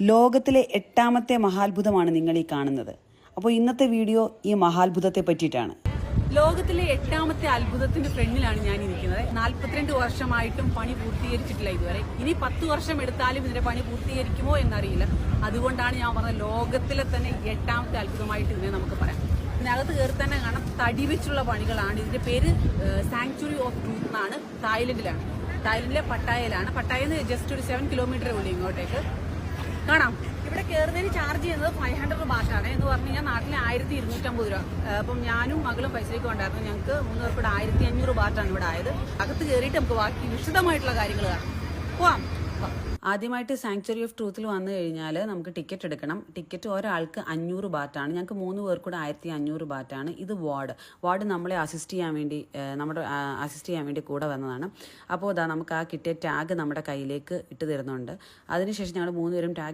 ലോകത്തിലെ 8ാമത്തെ മഹാത്ഭുതമാണ് നിങ്ങൾ ഈ കാണുന്നത്. അപ്പോൾ ഇന്നത്തെ വീഡിയോ ഈ മഹാത്ഭുതത്തെ പറ്റിയിട്ടാണ്. ലോകത്തിലെ 8ാമത്തെ അത്ഭുതത്തിന്റെ ഫ്രണ്ടിലാണ് ഞാൻ ഇരിക്കുന്നത്. 42 വർഷമായിട്ടും പണി പൂർത്തീകരിച്ചിട്ടില്ല ഇതുവരെ. ഇനി 10 വർഷം എടുത്താലും ഇതിന്റെ പണി പൂർത്തീകരിക്കുമോ എന്നറിയില്ല. അതുകൊണ്ടാണ് ഞാൻ പറഞ്ഞത് ലോകത്തിലെ തന്നെ 8ാമത്തെ അത്ഭുതമായിട്ട് ഇതിനെ നമുക്ക് പറയാം. ഇതിനകത്ത് കയറി തന്നെ കാണാം തടി വെച്ചുള്ള പണികളാണ്. ഇതിന്റെ പേര് സാങ്ച്വറി ഓഫ് ട്രൂത്ത് എന്നാണ്. തായ്ലൻഡിലെ പട്ടായയിലാണ്. പട്ടായയിൽ നിന്ന് ജസ്റ്റ് ഒരു 7 കിലോമീറ്റർ ഉള്ളൂ ഇങ്ങോട്ടേക്ക്. കാണാം. ഇവിടെ കയറുന്നതിന് ചാർജ് ചെയ്യുന്നത് 500 ബാറ്റാണ്. എന്ന് പറഞ്ഞു കഴിഞ്ഞാൽ നാട്ടിലെ 1250 രൂപ. അപ്പം ഞാനും മകളും പൈസയ്ക്ക് ഉണ്ടായിരുന്നു. ഞങ്ങൾക്ക് 3 പേർക്കൂടെ 1500 ബാറ്റാണ് ഇവിടെ ആയത്. അകത്ത് കയറിയിട്ട് നമുക്ക് ബാക്കി വിശദമായിട്ടുള്ള കാര്യങ്ങൾ കാണാം. പോവാം. ആദ്യമായിട്ട് സാങ്ച്വറി ഓഫ് ട്രൂത്തിൽ വന്നു കഴിഞ്ഞാൽ നമുക്ക് ടിക്കറ്റ് എടുക്കണം. ടിക്കറ്റ് ഒരാൾക്ക് 500 ബാറ്റാണ്. ഞങ്ങൾക്ക് 3 പേർക്കൂടെ 1500 ബാറ്റാണ്. ഇത് വാർഡ് നമ്മളെ അസിസ്റ്റ് ചെയ്യാൻ വേണ്ടി കൂടെ വന്നതാണ്. അപ്പോൾ നമുക്ക് ആ കിട്ടിയ ടാഗ് നമ്മുടെ കയ്യിലേക്ക് ഇട്ട് തരുന്നുണ്ട്. അതിനുശേഷം ഞങ്ങൾ 3 പേരും ടാഗ്